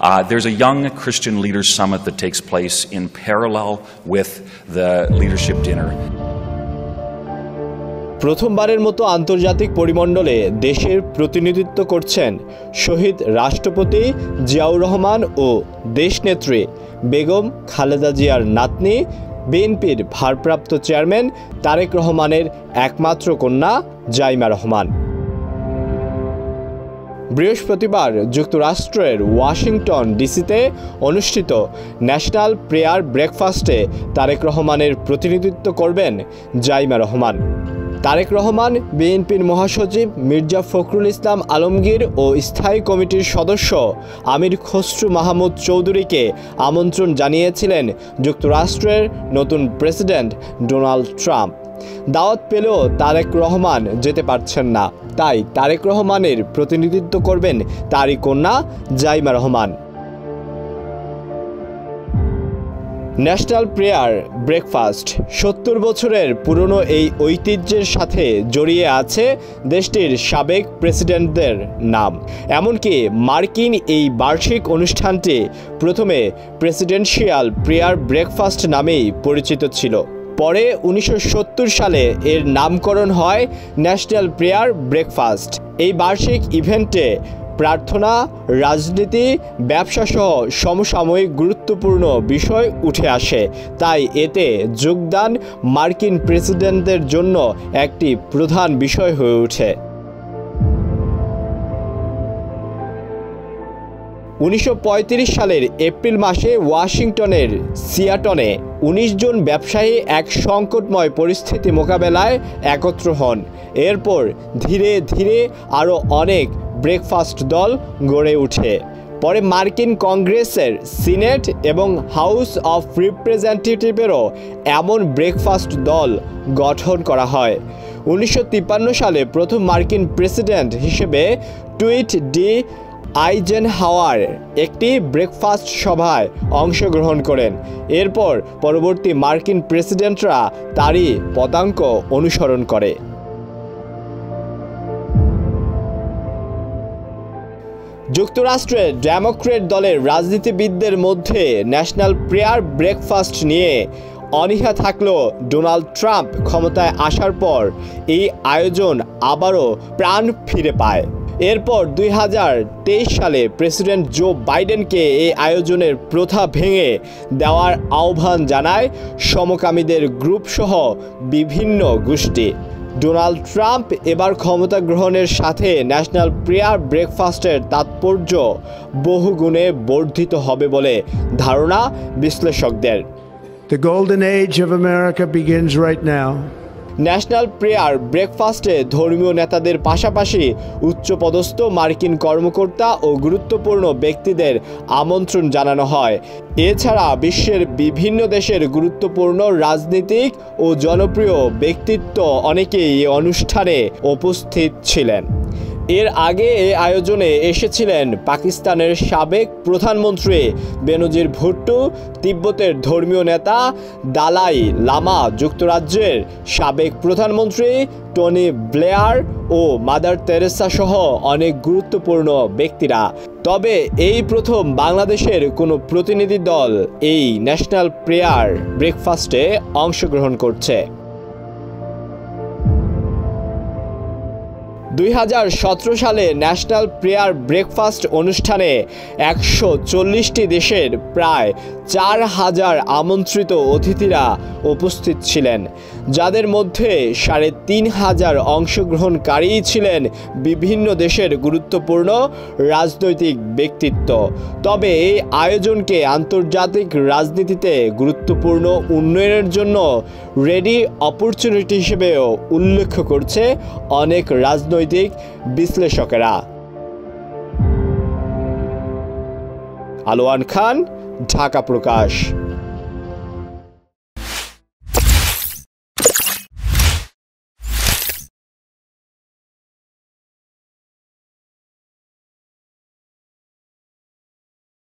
There's a Young Christian Leaders Summit that takes place in parallel with the leadership dinner. প্রথমবারের মতো আন্তর্জাতিক পরিমণ্ডলে দেশের প্রতিনিধিত্ব করছেন শহীদ রাষ্ট্রপতি জিয়াউর রহমান ও দেশনেত্রী বেগম খালেদা জিয়ার নাতনি বিএনপির ভারপ্রাপ্ত চেয়ারম্যান তারেক রহমানের একমাত্র কন্যা জাইমা রহমান। বৃহস্পতিবার যুক্তরাষ্ট্রের ওয়াশিংটন ডিসিতে অনুষ্ঠিত ন্যাশনাল প্রেয়ার ব্রেকফাস্টে তারেক রহমানের প্রতিনিধিত্ব করবেন জাইমা রহমান। তারেক রহমান বিএনপির মহাসচিব মির্জা ফখরুল ইসলাম আলমগীর ও স্থায়ী কমিটির সদস্য আমির খসরু মাহমুদ চৌধুরীকে আমন্ত্রণ জানিয়েছিলেন যুক্তরাষ্ট্রের নতুন প্রেসিডেন্ট ডোনাল্ড ট্রাম্প। দাওয়াত পেলেও তারেক রহমান যেতে পারছেন না, তাই তারেক রহমানের প্রতিনিধিত্ব করবেন তারই কন্যা Zaima Rahman. National prayer breakfast ৭০ বছরের পুরনো এই ঐতিহ্যের সাথে জড়িয়ে আছে দেশটির সাবেক প্রেসিডেন্টদের নাম। এমনকি মার্কিন এই বার্ষিক অনুষ্ঠানটি প্রথমে প্রেসিডেন্সিয়াল প্রেয়ার ব্রেকফাস্ট নামেই পরিচিত ছিল। পরে ১৯৭০ সালে এর নামকরণ হয় ন্যাশনাল প্রেয়ার ব্রেকফাস্ট। এই বার্ষিক ইভেন্টে প্রার্থনা, রাজনীতি, ব্যবসাসহ সমসাময়িক গুরুত্বপূর্ণ বিষয় উঠে আসে, তাই এতে যোগদান মার্কিন প্রেসিডেন্টদের জন্য একটি প্রধান বিষয় হয়ে ওঠে। ১৯৩৫ সালের এপ্রিল মাসে ওয়াশিংটনের সিয়াটনে ১৯ জন ব্যবসায়ী এক সংকটময় পরিস্থিতি মোকাবেলায় একত্র হন। এরপর ধীরে ধীরে আরও অনেক ব্রেকফাস্ট দল গড়ে ওঠে। পরে মার্কিন কংগ্রেসের সিনেট এবং হাউস অফ রিপ্রেজেন্টেটিভেরও এমন ব্রেকফাস্ট দল গঠন করা হয়। ১৯৫৩ সালে প্রথম মার্কিন প্রেসিডেন্ট হিসেবে টুইট ডি আইজেনহাওয়ার একটি ব্রেকফাস্ট সভায় অংশগ্রহণ করেন। এরপর পরবর্তী মার্কিন প্রেসিডেন্টরা তারই পদাঙ্ক অনুসরণ করে। যুক্তরাষ্ট্রের ডেমোক্র্যাট দলের রাজনীতিবিদদের মধ্যে ন্যাশনাল প্রেয়ার ব্রেকফাস্ট নিয়ে অনীহা থাকলেও ডোনাল্ড ট্রাম্প ক্ষমতায় আসার পর এই আয়োজন আবারও প্রাণ ফিরে পায়। এরপর ২০২৩ সালে প্রেসিডেন্ট জো বাইডেনকে এই আয়োজনের প্রথা ভেঙে দেওয়ার আহ্বান জানায় সমকামীদের গ্রুপসহ বিভিন্ন গোষ্ঠী। ডোনাল্ড ট্রাম্প এবার ক্ষমতা গ্রহণের সাথে ন্যাশনাল প্রেয়ার ব্রেকফাস্টের তাৎপর্য বহুগুণে বর্ধিত হবে বলে ধারণা বিশ্লেষকদের। The golden age of America begins right now. National prayer ব্রেকফাস্টে ধর্মীয় নেতাদের পাশাপাশি উচ্চপদস্থ মার্কিন কর্মকর্তা ও গুরুত্বপূর্ণ ব্যক্তিদের আমন্ত্রণ জানানো হয়। এছাড়া বিশ্বের বিভিন্ন দেশের গুরুত্বপূর্ণ রাজনীতিক ও জনপ্রিয় ব্যক্তিত্ব অনেকেই এই অনুষ্ঠানে উপস্থিত ছিলেন। এর আগে এই আয়োজনে এসেছিলেন পাকিস্তানের সাবেক প্রধানমন্ত্রী বেনজির ভুট্টো, তিব্বতের ধর্মীয় নেতা দালাই লামা, যুক্তরাজ্যের সাবেক প্রধানমন্ত্রী টনি ব্লেয়ার ও মাদার তেরেসা সহ অনেক গুরুত্বপূর্ণ ব্যক্তিরা। তবে এই প্রথম বাংলাদেশের কোনো প্রতিনিধি দল এই ন্যাশনাল প্রেয়ার ব্রেকফাস্টে অংশগ্রহণ করছে। ২০১৭ সালে ন্যাশনাল প্রেয়ার ব্রেকফাস্ট অনুষ্ঠানে ১৪০টি দেশের প্রায় ৪,০০০ আমন্ত্রিত অতিথিরা উপস্থিত ছিলেন, যাদের মধ্যে ৩,৫০০ অংশগ্রহণকারীই ছিলেন বিভিন্ন দেশের গুরুত্বপূর্ণ রাজনৈতিক ব্যক্তিত্ব। তবে এই আয়োজনকে আন্তর্জাতিক রাজনীতিতে গুরুত্বপূর্ণ উন্নয়নের জন্য রেডি অপরচুনিটি হিসেবেও উল্লেখ করছে অনেক রাজনৈতিক বিশ্লেষকেরা। আলোয়ান খান, ঢাকা প্রকাশ।